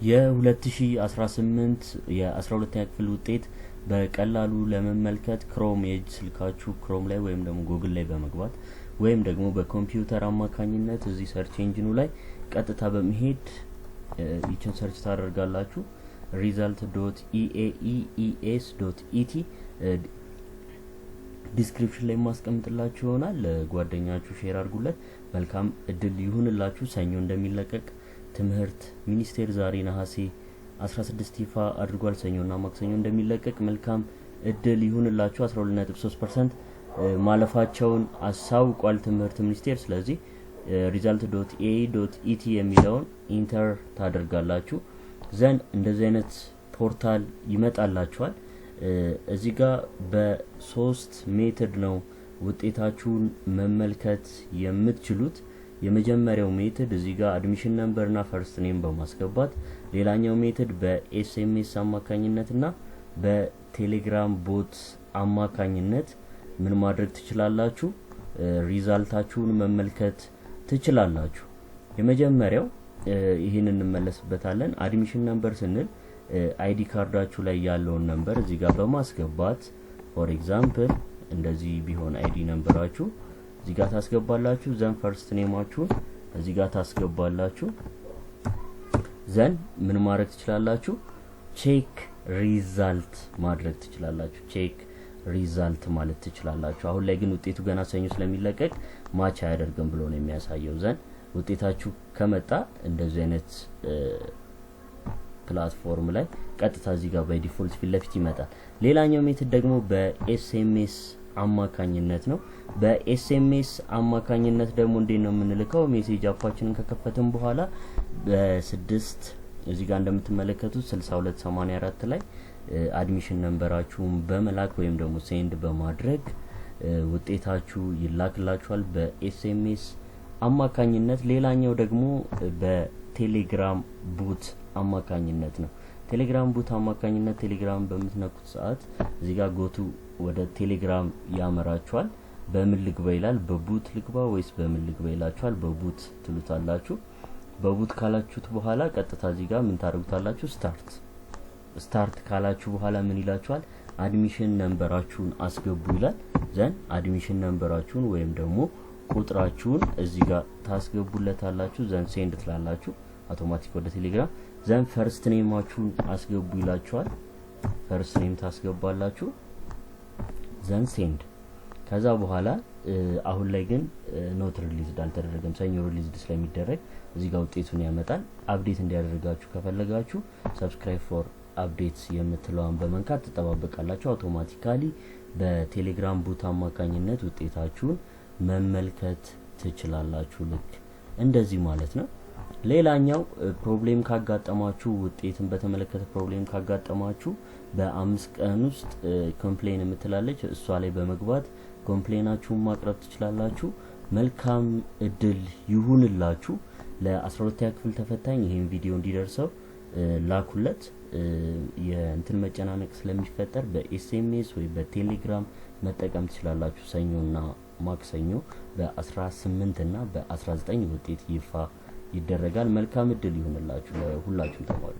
የ2018 የ12ኛ ክፍል ውጤት በቀላሉ ለመመልከት ክሮም ኤጅ ስልካችሁ ክሮም ላይ ወይም ደግሞ ጉግል ላይ በመግባት ወይም ደግሞ በኮምፒውተር አማካኝነት እዚህ ሰርች ኢንጂኑ ላይ ቀጥታ በመሄድ ይችን ሰርች ታደርጋላችሁ result.eaes.et ዲስክሪፕሽን ላይ ማስቀምጥላችሁ ይሆናል። ለጓደኛችሁ ሼር አድርጉለት። መልካም እድል ይሁንላችሁ። ሰኞ እንደሚለቀቅ ትምህርት ሚኒስቴር ዛሬ ነሐሴ 16 ይፋ አድርጓል። ሰኞና ማክሰኞ እንደሚለቀቅ መልካም እድል ይሁንላችሁ። 12.3% ማለፋቸውን አሳውቋል ትምህርት ሚኒስቴር። ስለዚህ result.eaes.et የሚለውን ኢንተር ታደርጋላችሁ። ዘንድ እንደዚህ አይነት ፖርታል ይመጣላችኋል። እዚህ ጋር በ3 ሜትድ ነው ውጤታችሁን መመልከት የምትችሉት። የመጀመሪያው ሜትድ እዚህ ጋር አድሚሽን ነምበርና ፈርስት ኔም በማስገባት፣ ሌላኛው ሜትድ በኤስኤምኤስ አማካኝነትና በቴሌግራም ቦት አማካኝነት ምን ማድረግ ትችላላችሁ? ሪዛልታችሁን መመልከት ትችላላችሁ። የመጀመሪያው ይሄንን እንመለስበታለን። አድሚሽን ነምበር ስንል አይዲ ካርዳችሁ ላይ ያለውን ነምበር እዚህ ጋር በማስገባት ፎር ኤግዛምፕል እንደዚህ ቢሆን አይዲ ነምበራችሁ እዚህ ጋር ታስገባላችሁ። ዘን ፈርስት ኔማችሁን እዚህ ጋር ታስገባላችሁ። ዘን ምን ማድረግ ትችላላችሁ? ቼክ ሪዛልት ማድረግ ትችላላችሁ። ቼክ ሪዛልት ማለት ትችላላችሁ። አሁን ላይ ግን ውጤቱ ገና ሰኞ ስለሚለቀቅ ማች አያደርግም ብሎ ነው የሚያሳየው። ዘን ውጤታችሁ ከመጣ እንደዚህ አይነት ፕላትፎርም ላይ ቀጥታ እዚህ ጋር ባይ ዲፎልት ፊት ለፊት ይመጣል። ሌላኛው ሜትድ ደግሞ በኤስኤምኤስ አማካኝነት ነው። በኤስኤምኤስ አማካኝነት ደግሞ እንዴት ነው የምንልከው? ሜሴጅ አፓችንን ከከፈትን በኋላ በ6 እዚህ ጋር እንደምትመለከቱት 6284 ላይ አድሚሽን ነምበራችሁን በመላክ ወይም ደግሞ ሴንድ በማድረግ ውጤታችሁ ይላክላችኋል በኤስኤምኤስ አማካኝነት። ሌላኛው ደግሞ በቴሌግራም ቡት አማካኝነት ነው። ቴሌግራም ቡት አማካኝነት ቴሌግራም በምትነኩት ሰዓት እዚህ ጋር ጎቱ ወደ ቴሌግራም ያመራችኋል። በምን ልግባ ይላል። በቡት ልግባ ወይስ በምን ልግባ ይላችኋል። በቡት ትሉታላችሁ። በቡት ካላችሁት በኋላ ቀጥታ እዚህ ጋር ምን ታደርጉታላችሁ? ስታርት ካላችሁ በኋላ ምን ይላችኋል? አድሚሽን ነምበራችሁን አስገቡ ይላል። ዘን አድሚሽን ነምበራችሁን ወይም ደግሞ ቁጥራችሁን እዚህ ጋር ታስገቡለታላችሁ። ዘን ሴንድ ትላላችሁ አውቶማቲክ ወደ ቴሌግራም። ዘን ፈርስት ኔማችሁን አስገቡ ይላችኋል። ፈርስት ኔም ታስገባላችሁ። ዘን ሴንድ። ከዛ በኋላ አሁን ላይ ግን ኖት ሪሊዝድ አልተደረገም። ሰኞ ሪሊዝድ ስለሚደረግ እዚህ ጋር ውጤቱን ያመጣል። አፕዴት እንዲያደርጋችሁ ከፈለጋችሁ ሰብስክራይብ ፎር አፕዴትስ የምትለዋን በመንካት ትጠባበቃላችሁ። አውቶማቲካሊ በቴሌግራም ቡት አማካኝነት ውጤታችሁን መመልከት ትችላላችሁ። ልክ እንደዚህ ማለት ነው። ሌላኛው ፕሮብሌም ካጋጠማችሁ ውጤትን በተመለከተ ፕሮብሌም ካጋጠማችሁ በ5 ቀን ውስጥ ኮምፕሌን የምትላለች እሷ ላይ በመግባት ኮምፕሌናችሁን ማቅረብ ትችላላችሁ። መልካም እድል ይሁንላችሁ። ለ12ኛ ክፍል ተፈታኝ ይሄን ቪዲዮ እንዲደርሰው ላኩለት። የእንትን መጨናነቅ ስለሚፈጠር በኤስኤምኤስ ወይ በቴሌግራም መጠቀም ትችላላችሁ። ሰኞና ማክሰኞ በ18 እና በ19 ውጤት ይፋ ይደረጋል። መልካም እድል ይሁንላችሁ ለሁላችሁም ተማሪዎች።